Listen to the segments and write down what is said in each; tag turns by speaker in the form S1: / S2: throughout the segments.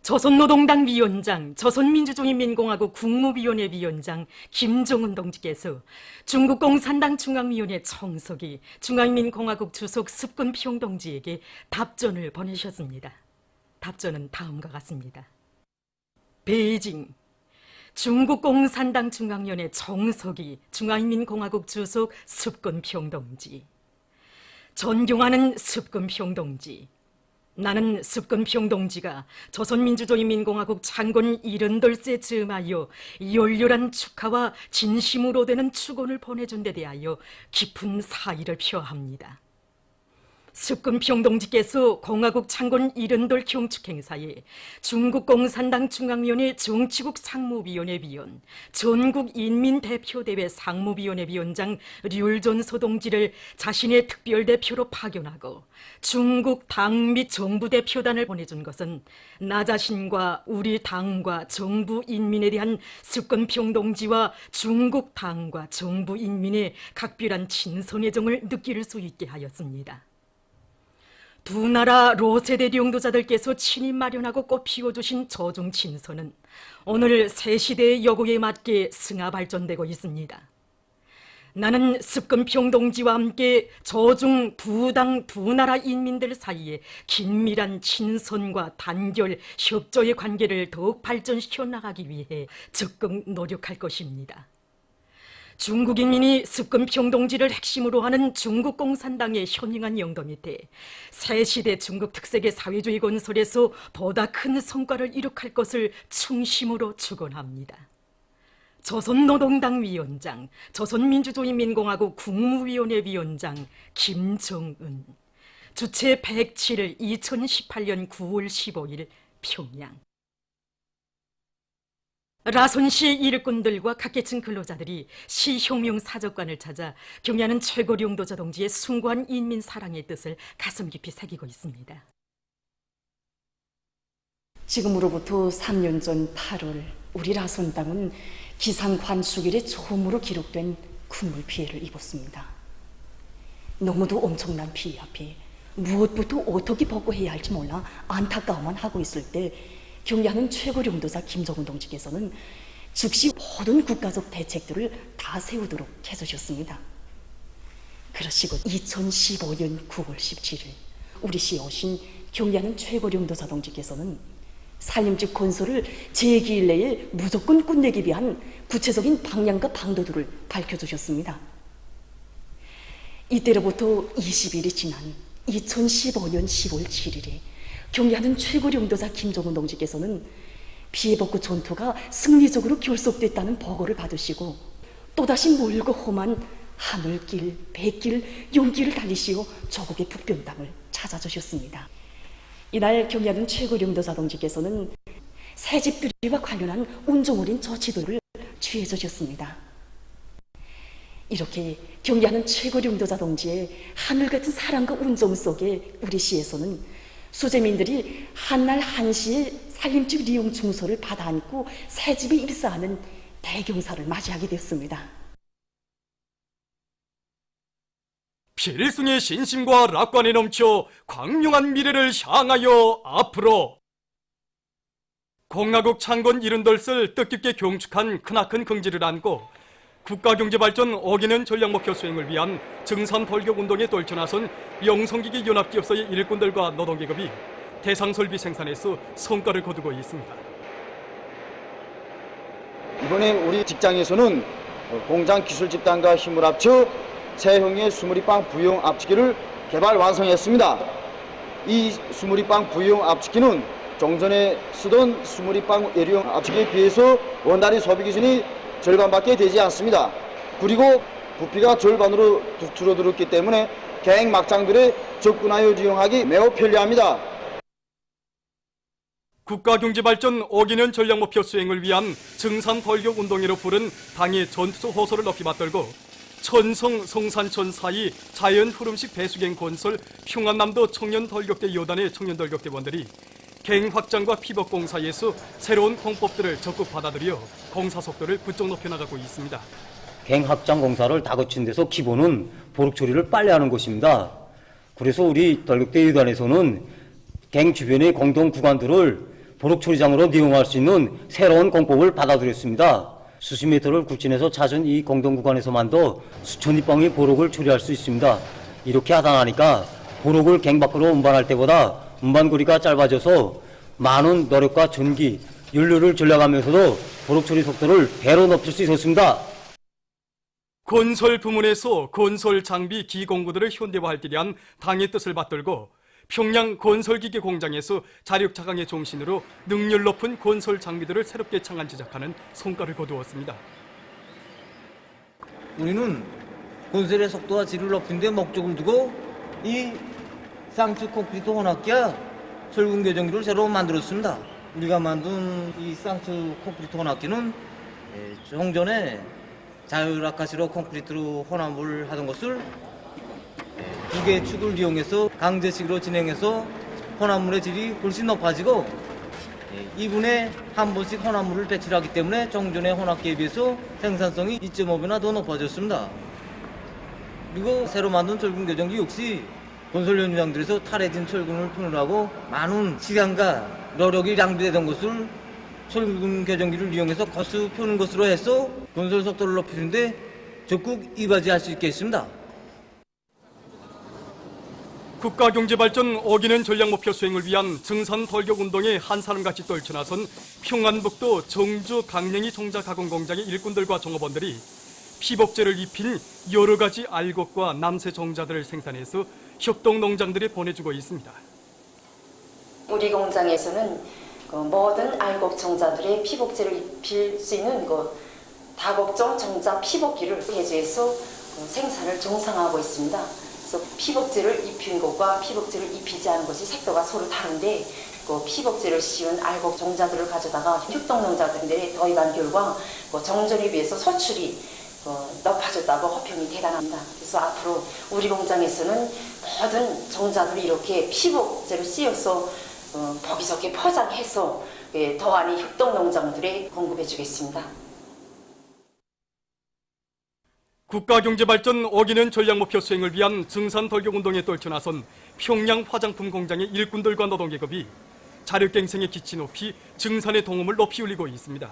S1: 조선노동당 위원장, 조선민주주의인민공화국 국무위원회 위원장 김정은 동지께서 중국共産党중앙위원회 청석이 중화인민공화국 주석 습근평 동지에게 답전을 보내셨습니다. 답전은 다음과 같습니다. 베이징, 중국共産党중앙위원회 청석이 중화인민공화국 주석 습근평 동지. 존경하는 습근평 동지. 나는 습근평 동지가 조선민주주의인민공화국 창건 78세 즈음하여 열렬한 축하와 진심으로 되는 축원을 보내준 데 대하여 깊은 사의를 표합니다. 습근평 동지께서 공화국 창건 78 경축행사에 중국共産党중앙위원회 정치국 상무위원회 위원, 전국인민대표대회 상무위원회 위원장 류일전서 동지를 자신의 특별대표로 파견하고 중국 당 및 정부 대표단을 보내준 것은 나 자신과 우리 당과 정부 인민에 대한 습근평 동지와 중국 당과 정부 인민의 각별한 친선의 정을 느낄 수 있게 하였습니다. 두 나라 로세대 용도자들께서 친히 마련하고 꽃피워주신 저중 친선은 오늘 새 시대의 요구에 맞게 승하 발전되고 있습니다. 나는 습근평 동지와 함께 저중 두 당 두 나라 인민들 사이에 긴밀한 친선과 단결, 협조의 관계를 더욱 발전시켜 나가기 위해 적극 노력할 것입니다. 중국 인민이 습근평 동지를 핵심으로 하는 중국共産党의 현행한 영도 밑에 새 시대 중국 특색의 사회주의 건설에서 보다 큰 성과를 이룩할 것을 충심으로 축원합니다. 조선노동당 위원장, 조선민주주의인민공화국 국무위원회 위원장 김정은. 주최 107일 2018년 9월 15일 평양. 라손시의 일꾼들과 각계층 근로자들이 시혁명 사적관을 찾아 경애하는 최고 용도자 동지의 숭고한 인민 사랑의 뜻을 가슴 깊이 새기고 있습니다.
S2: 지금으로부터 3년 전 8월 우리 라손당은 기상관축일에 처음으로 기록된 군물 피해를 입었습니다. 너무도 엄청난 피해 앞에 무엇부터 어떻게 복구해야 할지 몰라 안타까워만 하고 있을 때 경애하는 최고 용도자 김정은 동지께서는 즉시 모든 국가적 대책들을 다 세우도록 해주셨습니다. 그러시고 2015년 9월 17일 우리 시에 오신 경애하는 최고 용도자 동지께서는 산림집 건설을 제2일 내에 무조건 끝내기 위한 구체적인 방향과 방도들을 밝혀주셨습니다. 이때로부터 20일이 지난 2015년 10월 7일에 경애하는 최고 용도자 김정은 동지께서는 피해복구 전투가 승리적으로 결속됐다는 보고를 받으시고 또다시 멀고 험한 하늘길, 백길, 용길을 달리시어 조국의 북변 땅을 찾아주셨습니다. 이날 경애하는 최고 용도자 동지께서는 새집들이와 관련한 운종 어린 조치들을 취해주셨습니다. 이렇게 경애하는 최고 용도자 동지의 하늘같은 사랑과 운종 속에 우리 시에서는 수재민들이 한날 한시에 살림집 리용 중소를 받아안고 새집에 입사하는 대경사를 맞이하게 됐습니다.
S3: 필승의 신심과 낙관에 넘쳐 광명한 미래를 향하여 앞으로 공화국 창건 78을 뜻깊게 경축한 크나큰 긍지를 안고 국가경제발전 5개년 전략목표 수행을 위한 증산돌격운동에 떨쳐나선 영성기기 연합기업소의 일꾼들과 노동계급이 대상설비 생산에서 성과를 거두고 있습니다.
S4: 이번에 우리 직장에서는 공장 기술 집단과 힘을 합쳐 새형의 수무리빵 부용 압축기를 개발 완성했습니다. 이 수무리빵 부용 압축기는 종전에 쓰던 수무리빵 예리용 압축기에 비해서 원단위 소비 기준이 절반밖에 되지 않습니다. 그리고 부피가 절반으로 줄어들었기 때문에 개행 막장들에 접근하여 이용하기 매우 편리합니다.
S3: 국가경제발전 5개년 전략목표 수행을 위한 증산돌격운동회로 부른 당의 전투 호소를 높이 받들고 천성, 성산천 사이 자연 흐름식 배수갱 건설 평안남도 청년돌격대 여단의 청년돌격대원들이 갱 확장과 피복 공사에서 새로운 공법들을 적극 받아들여 공사 속도를 부쩍 높여나가고 있습니다.
S5: 갱 확장 공사를 다 거친 데서 기본은 보륵 처리를 빨리 하는 것입니다. 그래서 우리 돌격대 여단에서는 갱 주변의 공동 구간들을 보록초리장으로 이용할 수 있는 새로운 공법을 받아들였습니다. 수십 미터를 굴진해서 찾은 이 공동구간에서만도 수천리 뻥의 보록을 초리할 수 있습니다. 이렇게 하다 나니까 보록을 갱 밖으로 운반할 때보다 운반거리가 짧아져서 많은 노력과 전기, 연료를 절약하면서도 보록 처리 속도를 배로 높일 수 있었습니다.
S3: 건설 부문에서 건설 장비 기공구들을 현대화할 때 대한 당의 뜻을 받들고 평양 건설기계 공장에서 자력 자강의 정신으로 능률 높은 건설 장비들을 새롭게 창안 제작하는 성과를 거두었습니다.
S6: 우리는 건설의 속도와 질을 높이는 데 목적을 두고 이 쌍추 콘크리트 혼합기와 철근 교정기를 새로 만들었습니다. 우리가 만든 이 쌍추 콘크리트 혼합기는 종전에 자율아카시로 콘크리트로 혼합을 하던 것을 두 개의 축을 이용해서 강제식으로 진행해서 혼합물의 질이 훨씬 높아지고 2분에 한 번씩 혼합물을 배출하기 때문에 종전의 혼합기에 비해서 생산성이 2.5배나 더 높아졌습니다. 그리고 새로 만든 철근 교정기 역시 건설 현장들에서 탈해진 철근을 푸느라고 많은 시간과 노력이 낭비되던 것을 철근 교정기를 이용해서 거수 푸는 것으로 해서 건설 속도를 높이는데 적극 이바지할 수 있게 했습니다.
S3: 국가경제발전 어기는 전략목표 수행을 위한 증산벌격운동에 한 사람같이 떨쳐나선 평안북도 정주 강냉이 종자 가공 공장의 일꾼들과 종업원들이 피복제를 입힌 여러 가지 알곡과 남새 종자들을 생산해서 협동농장들에 보내주고 있습니다.
S7: 우리 공장에서는 모든 알곡 종자들의 피복제를 입힐 수 있는 다곡종 종자 피복기를 개조해서 생산을 정상화하고 있습니다. 그래서 피복제를 입힌 것과 피복제를 입히지 않은 것이 색도가 서로 다른데 피복제를 씌운 알곡 종자들을 가져다가 협동농자들에 도입한 결과 정전에 비해서 소출이 높아졌다고 호평이 대단합니다. 그래서 앞으로 우리 공장에서는 모든 종자들이 이렇게 피복제를 씌워서 보기 좋게 포장해서 더하니 협동농장들에 공급해 주겠습니다.
S3: 국가경제발전 어기는 전략목표 수행을 위한 증산벌격운동에 떨쳐나선 평양 화장품 공장의 일꾼들과 노동계급이 자력갱생의 기치 높이 증산의 동음을 높이 울리고 있습니다.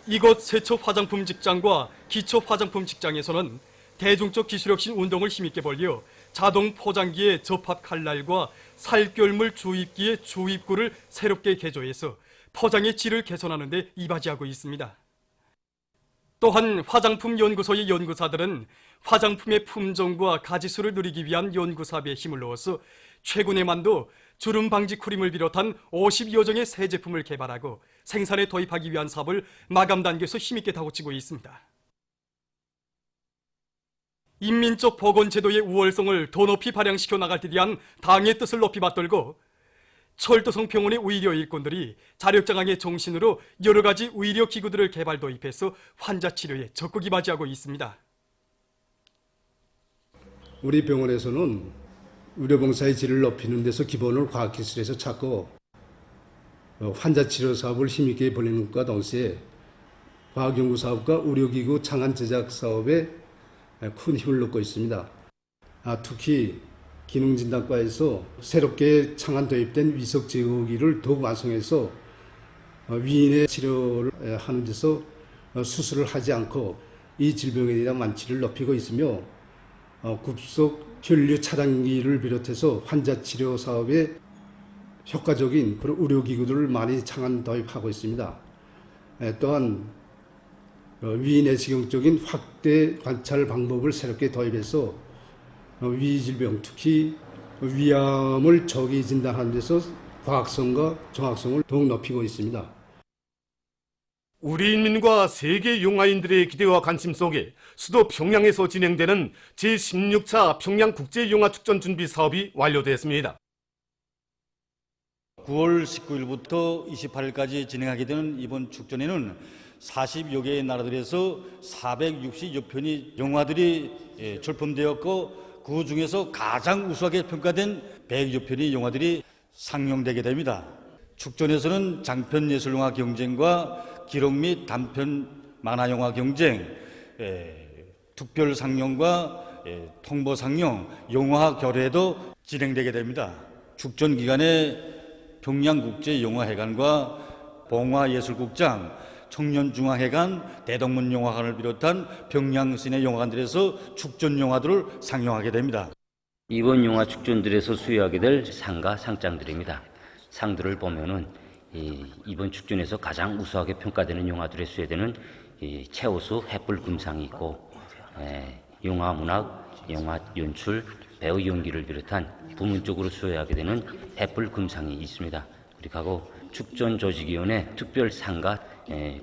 S3: 이곳 세척 화장품 직장과 기초 화장품 직장에서는 대중적 기술혁신 운동을 힘있게 벌여 자동 포장기의 접합 칼날과 살결물 주입기의 주입구를 새롭게 개조해서 포장의 질을 개선하는 데 이바지하고 있습니다. 또한 화장품 연구소의 연구사들은 화장품의 품종과 가지수를 누리기 위한 연구사업에 힘을 넣어서 최근에 만도 주름 방지 크림을 비롯한 50여 종의 새 제품을 개발하고 생산에 도입하기 위한 사업을 마감 단계에서 힘있게 다고치고 있습니다. 인민적 보건제도의 우월성을 더 높이 발扬시켜 나갈 데 대한 당의 뜻을 높이 받들고 철도성 병원의 의료 일꾼들이 자력장강의 정신으로 여러 가지 의료 기구들을 개발 도입해서 환자 치료에 적극 이바지하고 있습니다.
S8: 우리 병원에서는 의료봉사의 질을 높이는 데서 기본을 과학기술에서 찾고 환자 치료 사업을 힘있게 벌이는 것과 동시에 과학연구 사업과 의료기구 창안 제작 사업에 큰 힘을 넣고 있습니다. 특히 기능진단과에서 새롭게 창안 도입된 위석 제거기를 더욱 완성해서 위인의 치료를 하는 데서 수술을 하지 않고 이 질병에 대한 완치를 높이고 있으며 급속 혈류 차단기를 비롯해서 환자 치료 사업에 효과적인 그런 의료기구들을 많이 창안 도입하고 있습니다. 또한 위내시경적인 확대 관찰 방법을 새롭게 도입해서 위질병, 특히 위암을 조기 진단하는 데서 과학성과 정확성을 더욱 높이고 있습니다.
S9: 우리 인민과 세계 영화인들의 기대와 관심 속에 수도 평양에서 진행되는 제16차 평양국제영화축전 준비 사업이 완료됐습니다.
S10: 9월 19일부터 28일까지 진행하게 되는 이번 축전에는 40여 개의 나라들에서 460여 편의 영화들이 출품되었고 그 중에서 가장 우수하게 평가된 100여 편의 영화들이 상영되게 됩니다. 축전에서는 장편 예술영화 경쟁과 기록 및 단편 만화영화 경쟁, 특별 상영과 통보 상영, 영화 결회도 진행되게 됩니다. 축전 기간에 평양국제영화회관과 봉화예술국장, 청년중앙회관, 대동문영화관을 비롯한 평양 시내 영화관들에서 축전 영화들을 상영하게 됩니다.
S11: 이번 영화 축전들에서 수여하게 될 상과 상장들입니다. 상들을 보면은 이번 축전에서 가장 우수하게 평가되는 영화들에 수여되는 최우수 햇불금상이 있고, 영화 문학, 영화 연출, 배우 연기를 비롯한 부문적으로 수여하게 되는 햇불금상이 있습니다. 그리고 축전 조직위원회 특별상과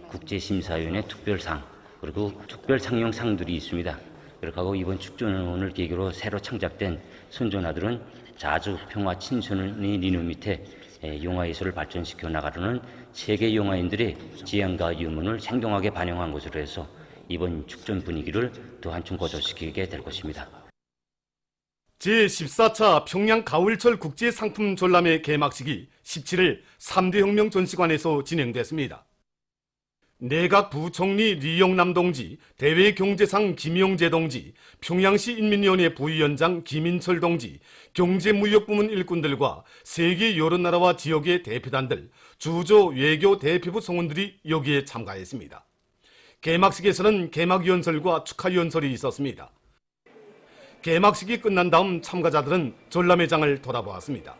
S11: 국제심사위원회 특별상, 그리고 특별상영상들이 있습니다. 그리고 이번 축전을 계기로 새로 창작된 선전아들은 자주 평화 친선의 리너 밑에 영화예술을 발전시켜 나가려는 세계 영화인들의 지향과 유문을 생동하게 반영한 것으로 해서 이번 축전 분위기를 더 한층 고조시키게 될 것입니다.
S9: 제14차 평양 가을철 국제상품 전람회 개막식이 17일 3대 혁명 전시관에서 진행됐습니다. 내각 부총리 리영남 동지, 대외경제상 김용재 동지, 평양시 인민위원회 부위원장 김인철 동지, 경제무역부문 일꾼들과 세계 여러 나라와 지역의 대표단들, 주조 외교 대표부 성원들이 여기에 참가했습니다. 개막식에서는 개막연설과 축하연설이 있었습니다. 개막식이 끝난 다음 참가자들은 전람회장을 돌아보았습니다.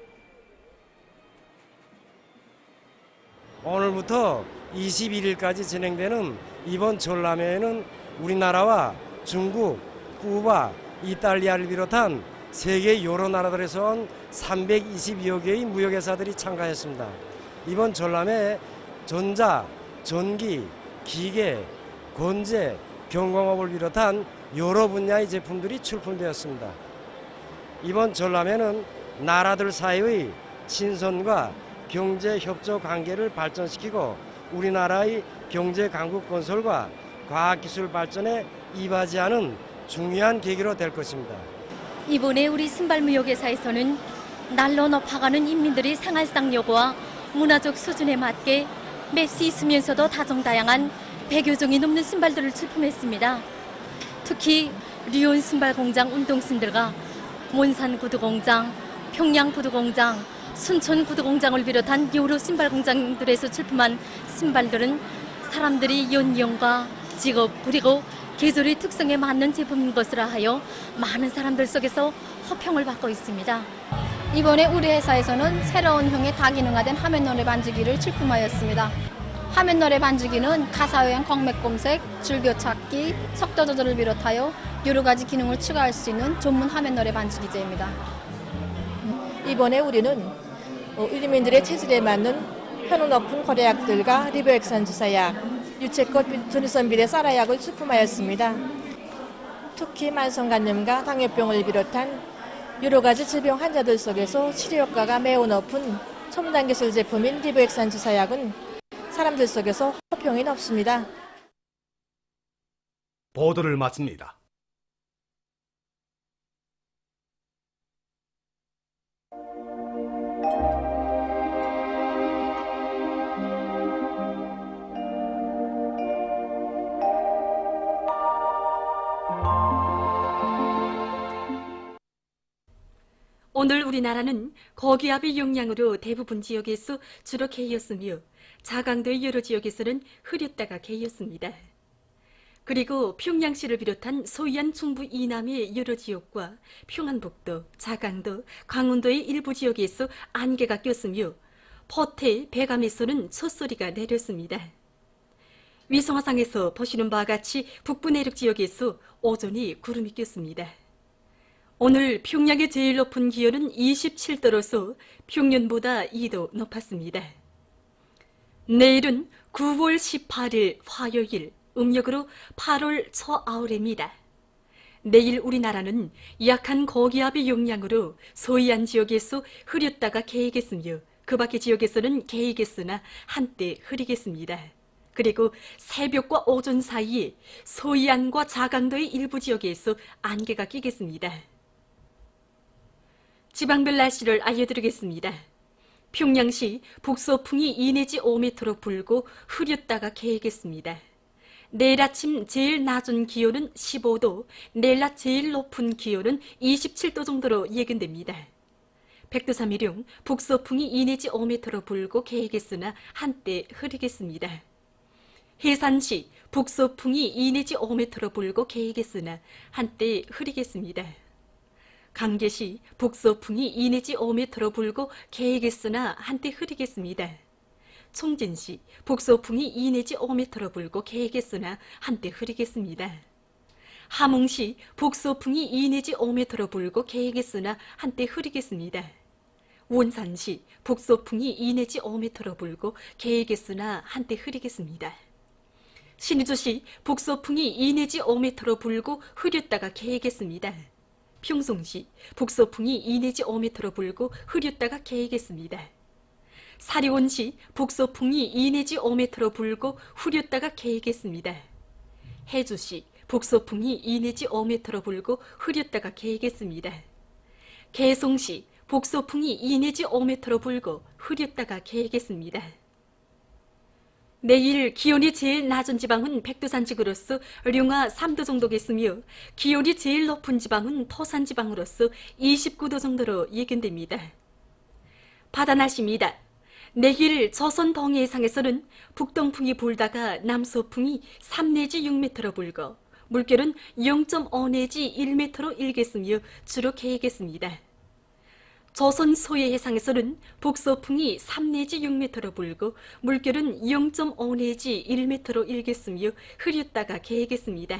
S12: 오늘부터 21일까지 진행되는 이번 전람회에는 우리나라와 중국, 쿠바, 이탈리아를 비롯한 세계 여러 나라들에서 온 320여 개의 무역회사들이 참가했습니다. 이번 전람회에 전자, 전기, 기계, 건재, 경공업을 비롯한 여러 분야의 제품들이 출품되었습니다. 이번 전람회는 나라들 사이의 친선과 경제 협조 관계를 발전시키고 우리나라의 경제 강국 건설과 과학기술 발전에 이바지하는 중요한 계기로 될 것입니다.
S13: 이번에 우리 신발무역회사에서는 날로 높아가는 인민들의 생활상 요구와 문화적 수준에 맞게 맵시 있으면서도 다종다양한 100여 종이 넘는 신발들을 출품했습니다. 특히 리온 신발공장 운동신들과 몬산 구두공장, 평양 구두공장, 순천 구두공장을 비롯한 여러 신발공장들에서 출품한 신발들은 사람들이 연령과 직업 그리고 계절의 특성에 맞는 제품인 것으로 하여 많은 사람들 속에서 호평을 받고 있습니다.
S14: 이번에 우리 회사에서는 새로운 형의 다기능화된 화면노래 반지기를 출품하였습니다. 화면노래 반지기는 가사여행 공맥 검색, 즐겨찾기, 속도 조절을 비롯하여 여러 가지 기능을 추가할 수 있는 전문 화면노래 반지기제입니다.
S15: 이번에 우리는 일민들의 체질에 맞는 현우 높은 고려약들과 리보엑산 주사약, 유채꽃 전이선비대 쌀아약을 출품하였습니다. 특히 만성간염과 당뇨병을 비롯한 여러 가지 질병 환자들 속에서 치료 효과가 매우 높은 첨단 기술 제품인 리보엑산 주사약은 사람들 속에서 호평이 높습니다.
S9: 보도를 마칩니다.
S16: 오늘 우리나라는 고기압의 영향으로 대부분 지역에서 주로 개였으며 자강도의 여러 지역에서는 흐렸다가 개였습니다. 그리고 평양시를 비롯한 소이안 중부 이남의 여러 지역과 평안북도, 자강도, 강원도의 일부 지역에서 안개가 꼈으며 포태, 배감에서는 촛소리가 내렸습니다. 위성화상에서 보시는 바와 같이 북부 내륙 지역에서 오전이 구름이 꼈습니다. 오늘 평양의 제일 높은 기온은 27도로서 평년보다 2도 높았습니다. 내일은 9월 18일 화요일, 음력으로 8월 초아울입니다. 내일 우리나라는 약한 고기압의 영향으로 소이안 지역에서 흐렸다가 개이겠으며 그 밖의 지역에서는 개이겠으나 한때 흐리겠습니다. 그리고 새벽과 오전 사이에 소이안과 자강도의 일부 지역에서 안개가 끼겠습니다. 지방별 날씨를 알려드리겠습니다. 평양시 북서풍이 2 내지 5m로 불고 흐렸다가 개겠습니다. 내일 아침 제일 낮은 기온은 15도, 내일 낮 제일 높은 기온은 27도 정도로 예견됩니다. 백두산미룡 북서풍이 2 내지 5m로 불고 개겠으나 한때 흐리겠습니다. 해산시 북서풍이 2 내지 5m로 불고 개겠으나 한때 흐리겠습니다. 강계시 북서풍이 2 내지 5m로 불고 개겠으나 한때 흐리겠습니다. 총진시 북서풍이 2 내지 5m로 불고 개겠으나 한때 흐리겠습니다. 함흥시 북서풍이 2 내지 5m로 불고 개겠으나 한때 흐리겠습니다. 원산시 북서풍이 2 내지 5m로 불고 개겠으나 한때 흐리겠습니다. 신의주시 북서풍이 2 내지 5m로 불고 흐렸다가 개겠습니다. 평송시 북서풍이 2 내지 5m로 불고 흐렸다가 개겠습니다. 사리온시 북서풍이 2 내지 5m로 불고 흐렸다가 개겠습니다. 해주시 북서풍이 2 내지 5m로 불고 흐렸다가 개겠습니다. 개송시 북서풍이 2 내지 5m로 불고 흐렸다가 개겠습니다. 내일 기온이 제일 낮은 지방은 백두산지구로서 룡화 3도 정도겠으며 기온이 제일 높은 지방은 토산지방으로서 29도 정도로 예견됩니다. 바다 날씨입니다. 내일 조선 동해상에서는 북동풍이 불다가 남서풍이 3 내지 6m로 불고 물결은 0.5 내지 1m로 일겠으며 주로 개겠습니다. 조선 소해 해상에서는 북서풍이 3 내지 6m로 불고 물결은 0.5 내지 1m로 일겠으며 흐렸다가 개겠습니다.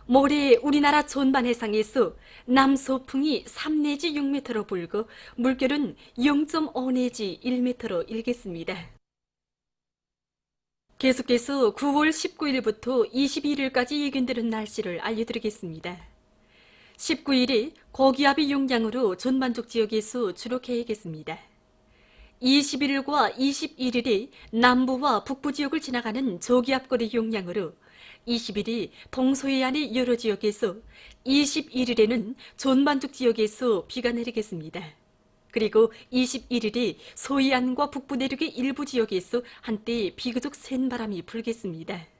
S16: 모레 우리나라 전반 해상에서 남서풍이 3 내지 6m로 불고 물결은 0.5 내지 1m로 일겠습니다. 계속해서 9월 19일부터 21일까지 예견되는 날씨를 알려드리겠습니다. 19일에 고기압의 영향으로 전반적 지역에서 주로 개겠습니다. 20일과 21일에 남부와 북부 지역을 지나가는 저기압골의 영향으로 20일이 동서해안의 여러 지역에서 21일에는 전반적 지역에서 비가 내리겠습니다. 그리고 21일에 서해안과 북부 내륙의 일부 지역에서 한때 비교적 센 바람이 불겠습니다.